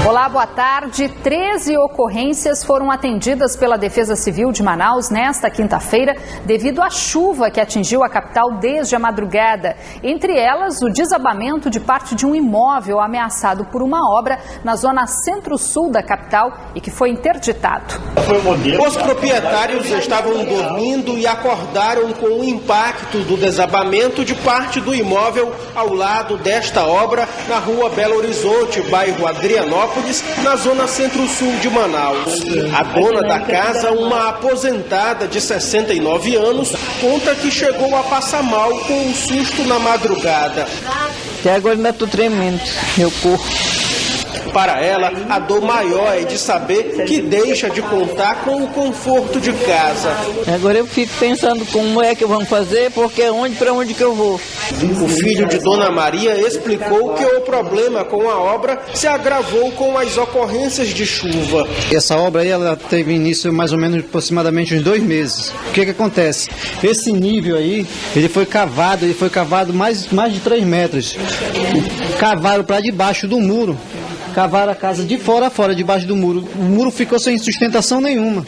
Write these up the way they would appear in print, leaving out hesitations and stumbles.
Olá, boa tarde. 13 ocorrências foram atendidas pela Defesa Civil de Manaus nesta quinta-feira devido à chuva que atingiu a capital desde a madrugada. Entre elas, o desabamento de parte de um imóvel ameaçado por uma obra na zona centro-sul da capital e que foi interditado. Os proprietários estavam dormindo e acordaram com o impacto do desabamento de parte do imóvel ao lado desta obra na rua Belo Horizonte, bairro Adrianópolis, na zona centro-sul de Manaus. A dona da casa, uma aposentada de 69 anos, conta que chegou a passar mal com um susto na madrugada. Até agora ainda estou tremendo, meu corpo. Para ela, a dor maior é de saber que deixa de contar com o conforto de casa. Agora eu fico pensando como é que vamos fazer, porque para onde que eu vou? O filho de Dona Maria explicou que o problema com a obra se agravou com as ocorrências de chuva. Essa obra aí, ela teve início mais ou menos aproximadamente uns 2 meses. O que acontece? Esse nível aí, ele foi cavado mais de 3 metros. Cavaram para debaixo do muro. Cavaram a casa de fora a fora, debaixo do muro. O muro ficou sem sustentação nenhuma.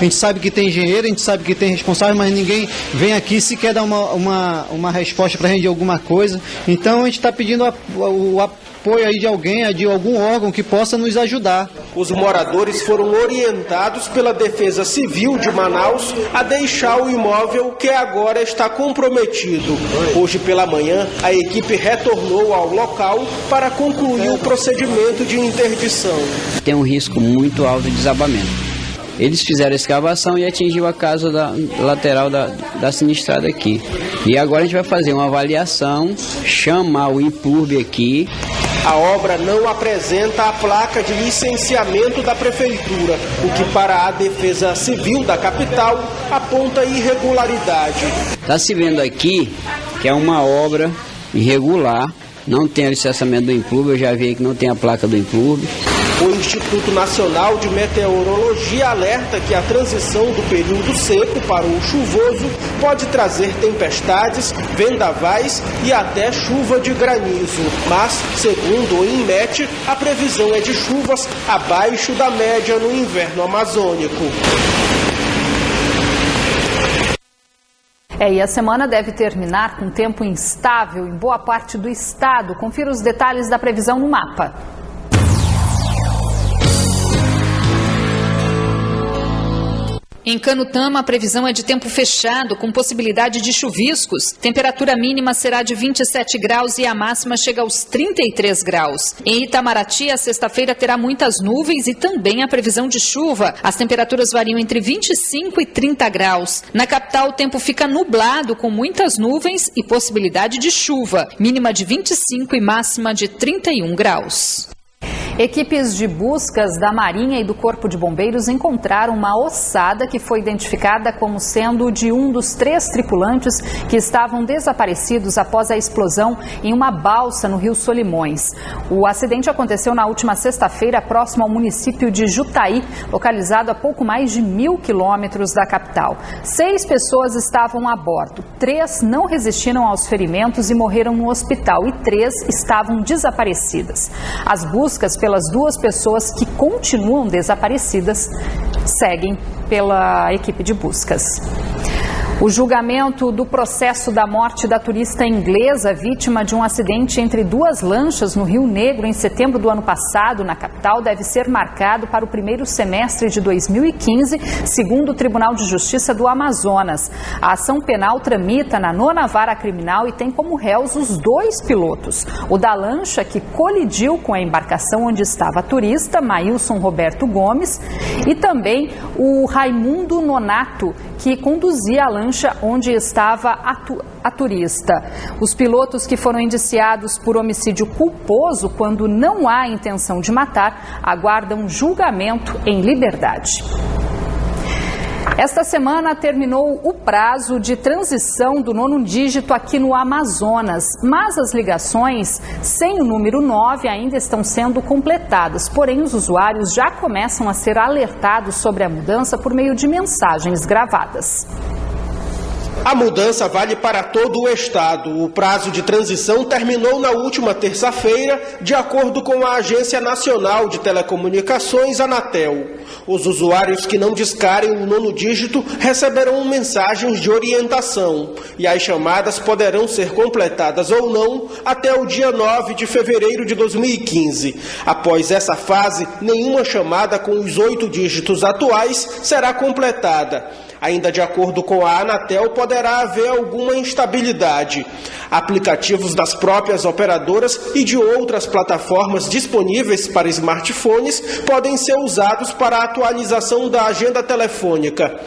A gente sabe que tem engenheiro, a gente sabe que tem responsável, mas ninguém vem aqui se quer dar uma resposta para a gente de alguma coisa. Então a gente está pedindo o apoio aí de alguém, de algum órgão que possa nos ajudar. Os moradores foram orientados pela Defesa Civil de Manaus a deixar o imóvel que agora está comprometido. Hoje pela manhã, a equipe retornou ao local para concluir o procedimento de interdição. Tem um risco muito alto de desabamento. Eles fizeram a escavação e atingiu a casa lateral da sinistrada aqui. E agora a gente vai fazer uma avaliação, chamar o Impurbe aqui. A obra não apresenta a placa de licenciamento da Prefeitura, o que para a Defesa Civil da capital aponta irregularidade. Está se vendo aqui que é uma obra irregular, não tem o licenciamento do Impurbe, eu já vi que não tem a placa do Impurbe. O Instituto Nacional de Meteorologia alerta que a transição do período seco para o chuvoso pode trazer tempestades, vendavais e até chuva de granizo. Mas, segundo o INMET, a previsão é de chuvas abaixo da média no inverno amazônico. E a semana deve terminar com tempo instável em boa parte do estado. Confira os detalhes da previsão no mapa. Em Canutama, a previsão é de tempo fechado, com possibilidade de chuviscos. Temperatura mínima será de 27 graus e a máxima chega aos 33 graus. Em Itamaraty, a sexta-feira terá muitas nuvens e também a previsão de chuva. As temperaturas variam entre 25 e 30 graus. Na capital, o tempo fica nublado, com muitas nuvens e possibilidade de chuva. Mínima de 25 e máxima de 31 graus. Equipes de buscas da Marinha e do Corpo de Bombeiros encontraram uma ossada que foi identificada como sendo de um dos 3 tripulantes que estavam desaparecidos após a explosão em uma balsa no Rio Solimões. O acidente aconteceu na última sexta-feira, próximo ao município de Jutaí, localizado a pouco mais de 1.000 quilômetros da capital. 6 pessoas estavam a bordo. 3 não resistiram aos ferimentos e morreram no hospital e 3 estavam desaparecidas. As buscas pelas 2 pessoas que continuam desaparecidas seguem pela equipe de buscas. O julgamento do processo da morte da turista inglesa, vítima de um acidente entre 2 lanchas no Rio Negro em setembro do ano passado, na capital, deve ser marcado para o primeiro semestre de 2015, segundo o Tribunal de Justiça do Amazonas. A ação penal tramita na 9ª Vara Criminal e tem como réus os 2 pilotos. O da lancha, que colidiu com a embarcação onde estava a turista, Maílson Roberto Gomes, e também o Raimundo Nonato, que conduzia a lancha onde estava a turista. Os pilotos que foram indiciados por homicídio culposo, quando não há intenção de matar, aguardam julgamento em liberdade. Esta semana terminou o prazo de transição do 9º dígito aqui no Amazonas, mas as ligações sem o número 9 ainda estão sendo completadas. Porém, os usuários já começam a ser alertados sobre a mudança por meio de mensagens gravadas. A mudança vale para todo o estado. O prazo de transição terminou na última terça-feira, de acordo com a Agência Nacional de Telecomunicações, Anatel. Os usuários que não discarem o 9º dígito receberão mensagens de orientação e as chamadas poderão ser completadas ou não até o dia 9 de fevereiro de 2015. Após essa fase, nenhuma chamada com os 8 dígitos atuais será completada. Ainda de acordo com a Anatel, poderá haver alguma instabilidade. Aplicativos das próprias operadoras e de outras plataformas disponíveis para smartphones podem ser usados para a atualização da agenda telefônica.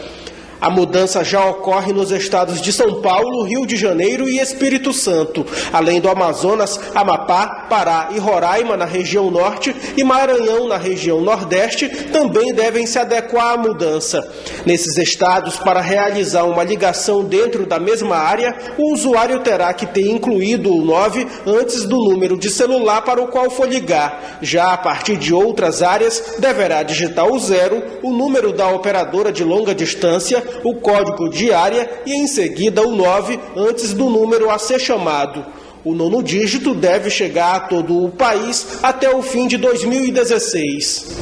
A mudança já ocorre nos estados de São Paulo, Rio de Janeiro e Espírito Santo, além do Amazonas, Amapá, Pará e Roraima na região norte e Maranhão na região nordeste também devem se adequar à mudança. Nesses estados, para realizar uma ligação dentro da mesma área, o usuário terá que ter incluído o 9 antes do número de celular para o qual for ligar. Já a partir de outras áreas, deverá digitar o 0, o número da operadora de longa distância, o código de área e em seguida o 9 antes do número a ser chamado. O 9º dígito deve chegar a todo o país até o fim de 2016.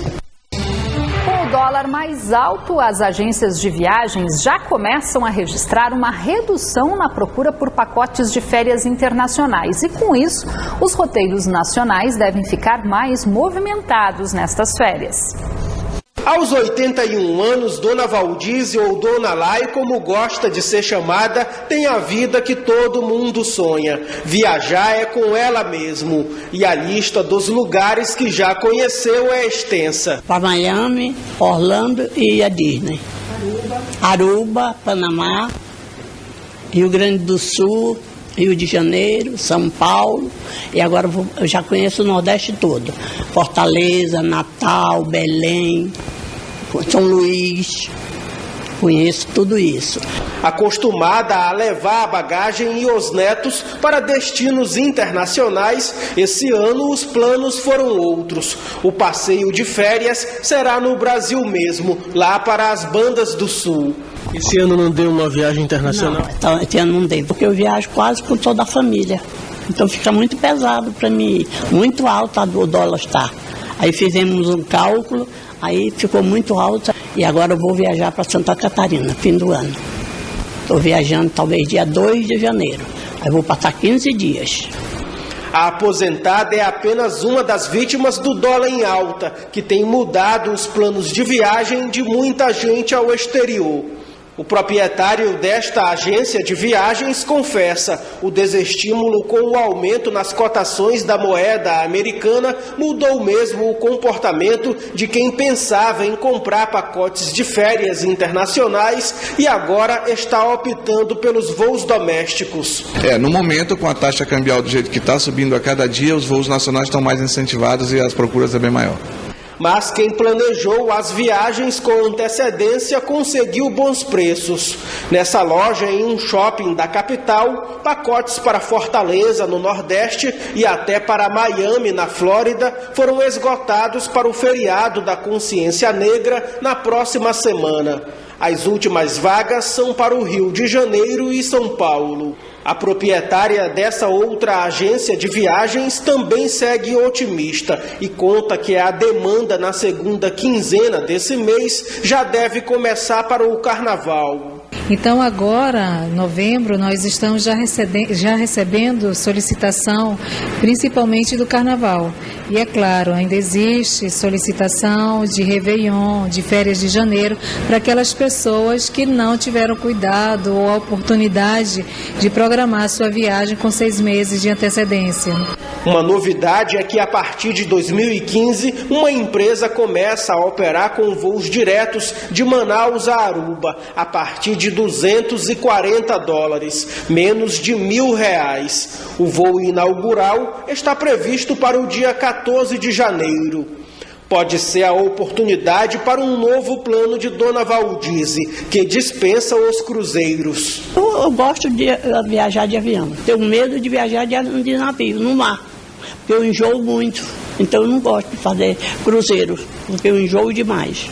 Com o dólar mais alto, as agências de viagens já começam a registrar uma redução na procura por pacotes de férias internacionais. E com isso, os roteiros nacionais devem ficar mais movimentados nestas férias. Aos 81 anos, Dona Valdize, ou Dona Lai, como gosta de ser chamada, tem a vida que todo mundo sonha. Viajar é com ela mesmo. E a lista dos lugares que já conheceu é extensa. Para Miami, Orlando e a Disney. Aruba, Panamá, Rio Grande do Sul, Rio de Janeiro, São Paulo, e agora eu já conheço o Nordeste todo. Fortaleza, Natal, Belém, São Luís, conheço tudo isso. Acostumada a levar a bagagem e os netos para destinos internacionais, esse ano os planos foram outros. O passeio de férias será no Brasil mesmo, lá para as Bandas do Sul. Esse ano não deu uma viagem internacional? Não, esse ano não deu, porque eu viajo quase com toda a família. Então fica muito pesado para mim, muito alto o dólar está. Aí fizemos um cálculo, aí ficou muito alto e agora eu vou viajar para Santa Catarina, fim do ano. Estou viajando talvez dia 2 de janeiro, aí vou passar 15 dias. A aposentada é apenas uma das vítimas do dólar em alta, que tem mudado os planos de viagem de muita gente ao exterior. O proprietário desta agência de viagens confessa, o desestímulo com o aumento nas cotações da moeda americana mudou mesmo o comportamento de quem pensava em comprar pacotes de férias internacionais e agora está optando pelos voos domésticos. No momento, com a taxa cambial do jeito que está subindo a cada dia, os voos nacionais estão mais incentivados e as procuras é bem maior. Mas quem planejou as viagens com antecedência conseguiu bons preços. Nessa loja, em um shopping da capital, pacotes para Fortaleza, no Nordeste, e até para Miami, na Flórida, foram esgotados para o feriado da Consciência Negra na próxima semana. As últimas vagas são para o Rio de Janeiro e São Paulo. A proprietária dessa outra agência de viagens também segue otimista e conta que a demanda na segunda quinzena desse mês já deve começar para o carnaval. Então agora, novembro, nós estamos já recebendo solicitação, principalmente do carnaval. E é claro, ainda existe solicitação de Réveillon, de férias de janeiro, para aquelas pessoas que não tiveram cuidado ou a oportunidade de programar sua viagem com 6 meses de antecedência. Uma novidade é que a partir de 2015, uma empresa começa a operar com voos diretos de Manaus a Aruba, a partir de $240, menos de R$1.000. O voo inaugural está previsto para o dia 14 de janeiro. Pode ser a oportunidade para um novo plano de Dona Valdize, que dispensa os cruzeiros. Eu gosto de viajar de avião. Tenho medo de viajar de navio, no mar, porque eu enjoo muito. Então eu não gosto de fazer cruzeiro, porque eu enjoo demais.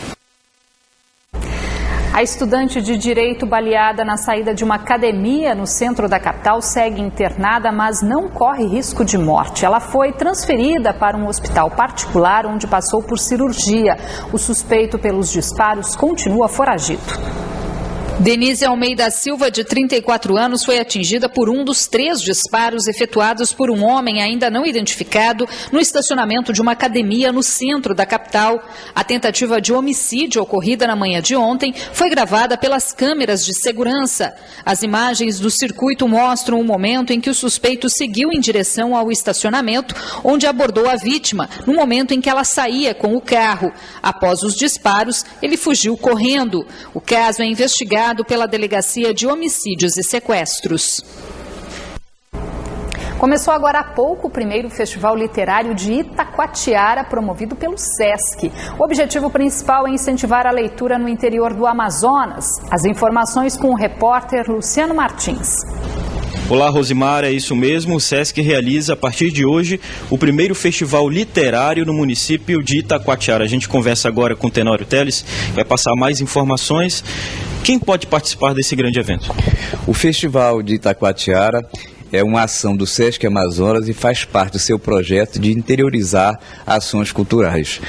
A estudante de Direito baleada na saída de uma academia no centro da capital segue internada, mas não corre risco de morte. Ela foi transferida para um hospital particular onde passou por cirurgia. O suspeito pelos disparos continua foragido. Denise Almeida Silva, de 34 anos, foi atingida por um dos 3 disparos efetuados por um homem ainda não identificado no estacionamento de uma academia no centro da capital. A tentativa de homicídio ocorrida na manhã de ontem foi gravada pelas câmeras de segurança. As imagens do circuito mostram o momento em que o suspeito seguiu em direção ao estacionamento, onde abordou a vítima, no momento em que ela saía com o carro. Após os disparos, ele fugiu correndo. O caso é investigado pela Delegacia de Homicídios e Sequestros. Começou agora há pouco o primeiro Festival Literário de Itacoatiara, promovido pelo SESC. O objetivo principal é incentivar a leitura no interior do Amazonas. As informações com o repórter Luciano Martins. Olá, Rosimara, é isso mesmo. O SESC realiza, a partir de hoje, o primeiro festival literário no município de Itacoatiara. A gente conversa agora com o Tenório Teles, vai passar mais informações. Quem pode participar desse grande evento? O Festival de Itacoatiara é uma ação do SESC Amazonas e faz parte do seu projeto de interiorizar ações culturais.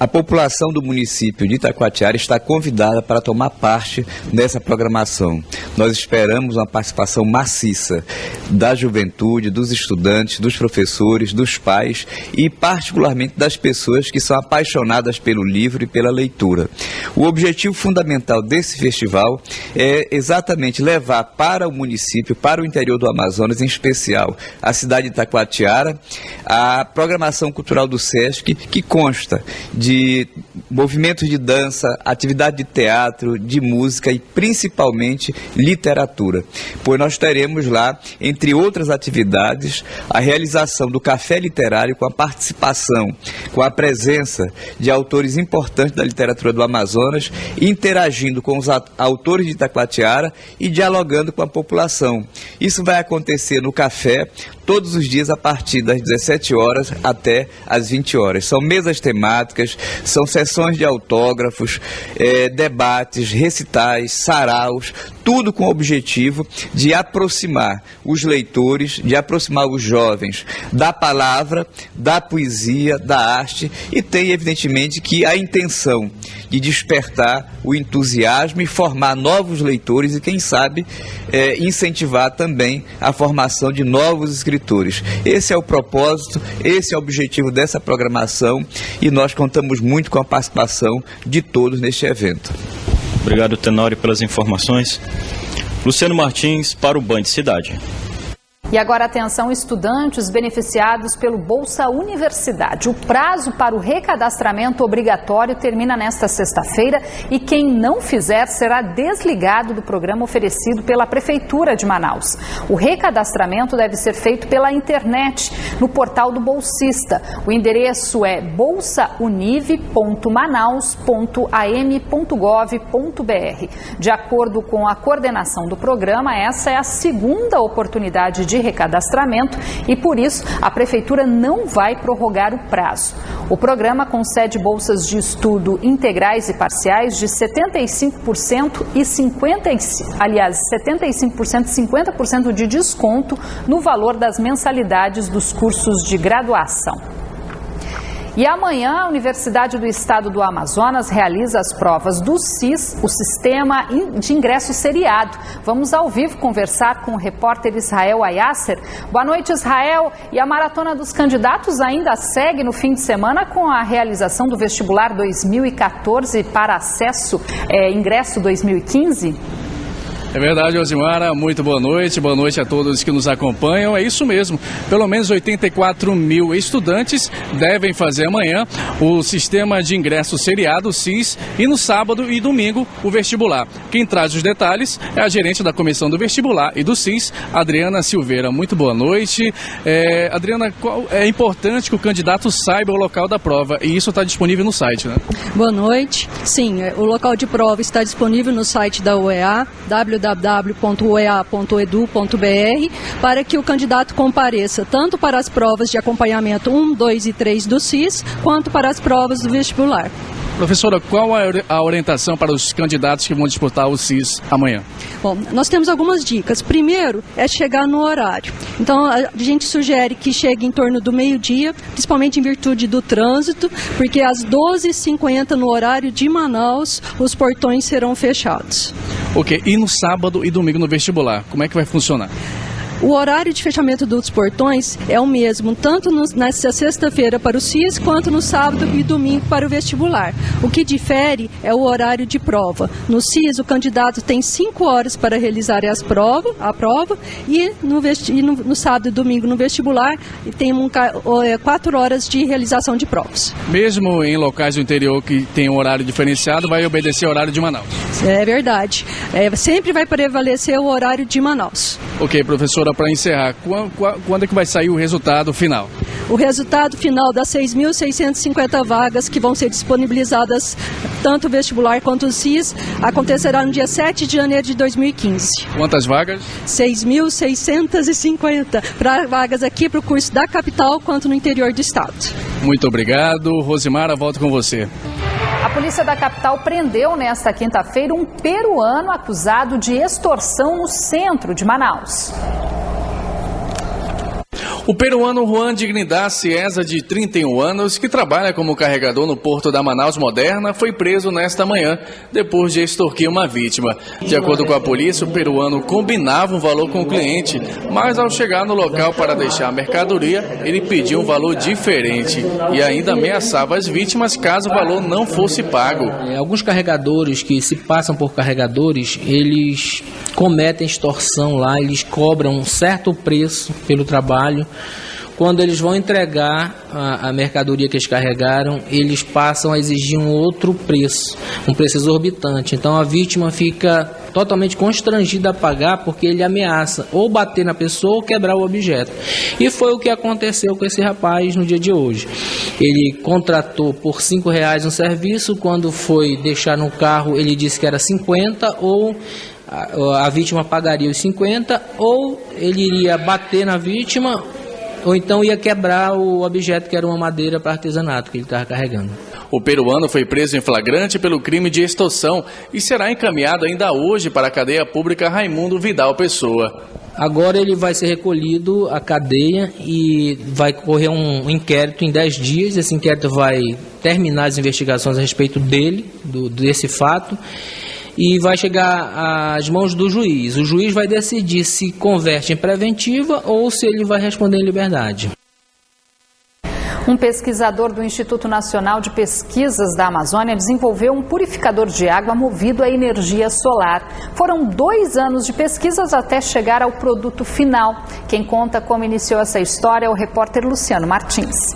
A população do município de Itacoatiara está convidada para tomar parte dessa programação. Nós esperamos uma participação maciça da juventude, dos estudantes, dos professores, dos pais e particularmente das pessoas que são apaixonadas pelo livro e pela leitura. O objetivo fundamental desse festival é exatamente levar para o município, para o interior do Amazonas, em especial a cidade de Itacoatiara, a programação cultural do SESC, que consta de movimentos de dança, atividade de teatro, de música e principalmente literatura. Pois nós teremos lá, entre outras atividades, a realização do café literário com a participação, com a presença de autores importantes da literatura do Amazonas, interagindo com os autores de Itacoatiara e dialogando com a população. Isso vai acontecer no café todos os dias a partir das 17 horas até as 20 horas. São mesas temáticas, são sessões de autógrafos, debates, recitais, saraus, tudo com o objetivo de aproximar os leitores, de aproximar os jovens da palavra, da poesia, da arte, e tem evidentemente que a intenção de despertar o entusiasmo e formar novos leitores e, quem sabe, incentivar também a formação de novos escritores. Esse é o propósito, esse é o objetivo dessa programação e nós contamos muito com a participação de todos neste evento. Obrigado, Tenório, pelas informações. Luciano Martins para o Band Cidade. E agora atenção, estudantes beneficiados pelo Bolsa Universidade. O prazo para o recadastramento obrigatório termina nesta sexta-feira e quem não fizer será desligado do programa oferecido pela Prefeitura de Manaus. O recadastramento deve ser feito pela internet, no portal do bolsista. O endereço é bolsauniv.manaus.am.gov.br. De acordo com a coordenação do programa, essa é a segunda oportunidade de recadastramento e, por isso, a Prefeitura não vai prorrogar o prazo. O programa concede bolsas de estudo integrais e parciais de 75% e 75% e 50% de desconto no valor das mensalidades dos cursos de graduação. E amanhã, a Universidade do Estado do Amazonas realiza as provas do SIS, o Sistema de Ingresso Seriado. Vamos ao vivo conversar com o repórter Israel Ayasser. Boa noite, Israel. E a Maratona dos Candidatos ainda segue no fim de semana com a realização do vestibular 2014 para acesso ingresso 2015? É verdade, Rosimara, muito boa noite a todos que nos acompanham. É isso mesmo, pelo menos 84 mil estudantes devem fazer amanhã o Sistema de Ingresso Seriado, SIS, e no sábado e domingo o vestibular. Quem traz os detalhes é a gerente da Comissão do Vestibular e do SIS, Adriana Silveira. Muito boa noite. Adriana, é importante que o candidato saiba o local da prova e isso está disponível no site, né? Boa noite. Sim, o local de prova está disponível no site da UEA, www.uea.edu.br, para que o candidato compareça tanto para as provas de acompanhamento 1, 2 e 3 do SIS, quanto para as provas do vestibular. Professora, qual a orientação para os candidatos que vão disputar o CIS amanhã? Bom, nós temos algumas dicas. Primeiro é chegar no horário. Então, a gente sugere que chegue em torno do meio-dia, principalmente em virtude do trânsito, porque às 12h50 no horário de Manaus, os portões serão fechados. Ok, e no sábado e domingo no vestibular, como é que vai funcionar? O horário de fechamento dos portões é o mesmo, tanto nessa sexta-feira para o CIS, quanto no sábado e domingo para o vestibular. O que difere é o horário de prova. No CIS, o candidato tem 5 horas para realizar a prova, e no sábado e domingo no vestibular tem 4 horas de realização de provas. Mesmo em locais do interior que tem um horário diferenciado, vai obedecer ao horário de Manaus? É verdade. Sempre vai prevalecer o horário de Manaus. Ok, professora, para encerrar, quando é que vai sair o resultado final? O resultado final das 6.650 vagas que vão ser disponibilizadas, tanto o vestibular quanto o CIS, acontecerá no dia 7 de janeiro de 2015. Quantas vagas? 6.650 para vagas aqui para o curso da capital quanto no interior do estado. Muito obrigado. Rosimara, volto com você. A polícia da capital prendeu nesta quinta-feira um peruano acusado de extorsão no centro de Manaus. O peruano Juan Dignidad Cieza, de 31 anos, que trabalha como carregador no porto da Manaus Moderna, foi preso nesta manhã, depois de extorquir uma vítima. De acordo com a polícia, o peruano combinava um valor com o cliente, mas ao chegar no local para deixar a mercadoria, ele pediu um valor diferente e ainda ameaçava as vítimas caso o valor não fosse pago. Alguns carregadores que se passam por carregadores, eles cometem extorsão lá, eles cobram um certo preço pelo trabalho. Quando eles vão entregar a mercadoria que eles carregaram, eles passam a exigir um outro preço, um preço exorbitante. Então a vítima fica totalmente constrangida a pagar porque ele ameaça ou bater na pessoa ou quebrar o objeto. E foi o que aconteceu com esse rapaz no dia de hoje. Ele contratou por R$5 um serviço, quando foi deixar no carro ele disse que era 50 ou a vítima pagaria os 50, ou ele iria bater na vítima, ou então ia quebrar o objeto, que era uma madeira para artesanato que ele estava carregando. O peruano foi preso em flagrante pelo crime de extorsão e será encaminhado ainda hoje para a cadeia pública Raimundo Vidal Pessoa. Agora ele vai ser recolhido à cadeia e vai correr um inquérito em 10 dias. Esse inquérito vai terminar as investigações a respeito desse fato. E vai chegar às mãos do juiz. O juiz vai decidir se converte em preventiva ou se ele vai responder em liberdade. Um pesquisador do Instituto Nacional de Pesquisas da Amazônia desenvolveu um purificador de água movido a energia solar. Foram 2 anos de pesquisas até chegar ao produto final. Quem conta como iniciou essa história é o repórter Luciano Martins.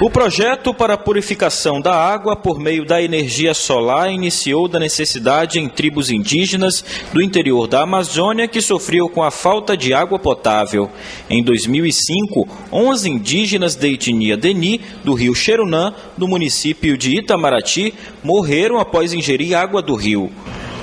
O projeto para a purificação da água por meio da energia solar iniciou da necessidade em tribos indígenas do interior da Amazônia que sofriam com a falta de água potável. Em 2005, 11 indígenas da etnia Deni, do rio Xerunã, do município de Itamaraty, morreram após ingerir água do rio.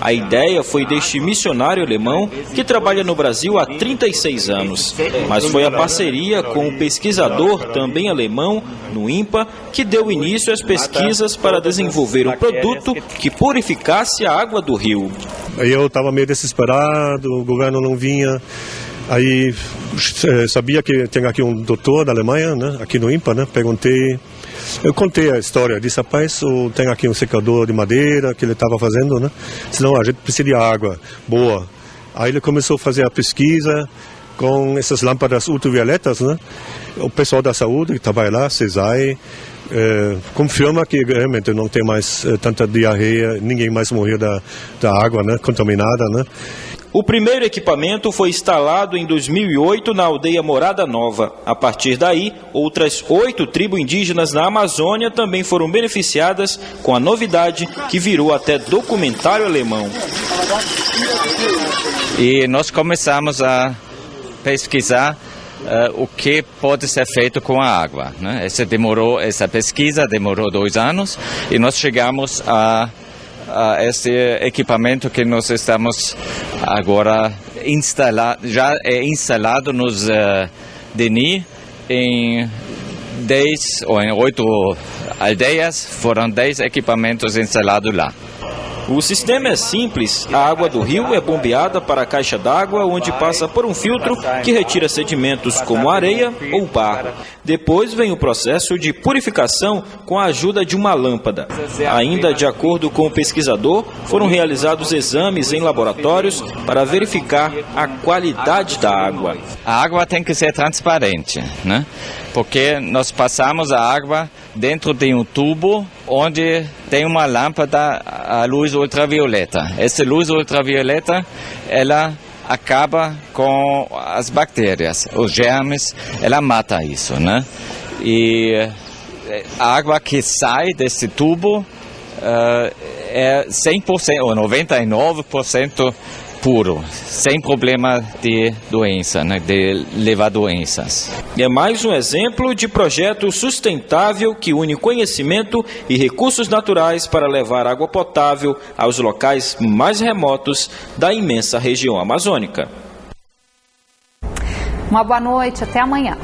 A ideia foi deste missionário alemão que trabalha no Brasil há 36 anos. Mas foi a parceria com o pesquisador, também alemão, no INPA, que deu início às pesquisas para desenvolver um produto que purificasse a água do rio. Eu estava meio desesperado, o governo não vinha. Aí sabia que tem aqui um doutor da Alemanha, né, aqui no INPA, né, perguntei. Eu contei a história, disse, rapaz, tem aqui um secador de madeira que ele estava fazendo, né? Senão a gente precisa de água boa. Aí ele começou a fazer a pesquisa com essas lâmpadas ultravioletas, né? O pessoal da saúde que trabalha lá, CESAI, confirma que realmente não tem mais tanta diarreia, ninguém mais morreu da água, né, contaminada, né? O primeiro equipamento foi instalado em 2008 na aldeia Morada Nova. A partir daí, outras 8 tribos indígenas na Amazônia também foram beneficiadas com a novidade que virou até documentário alemão. E nós começamos a pesquisar o que pode ser feito com a água, né? Essa pesquisa demorou 2 anos e nós chegamos a esse equipamento que nós estamos agora já é instalado nos DENI em 10 ou em 8 aldeias foram 10 equipamentos instalados lá. O sistema é simples, a água do rio é bombeada para a caixa d'água, onde passa por um filtro que retira sedimentos como areia ou barro. Depois vem o processo de purificação com a ajuda de uma lâmpada. Ainda de acordo com o pesquisador, foram realizados exames em laboratórios para verificar a qualidade da água. A água tem que ser transparente, né? Porque nós passamos a água dentro de um tubo onde tem uma lâmpada a luz ultravioleta. Essa luz ultravioleta, ela acaba com as bactérias, os germes, ela mata isso, né? E a água que sai desse tubo é 100% ou 99% puro, sem problema de doença, né, de levar doenças. É mais um exemplo de projeto sustentável que une conhecimento e recursos naturais para levar água potável aos locais mais remotos da imensa região amazônica. Uma boa noite, até amanhã.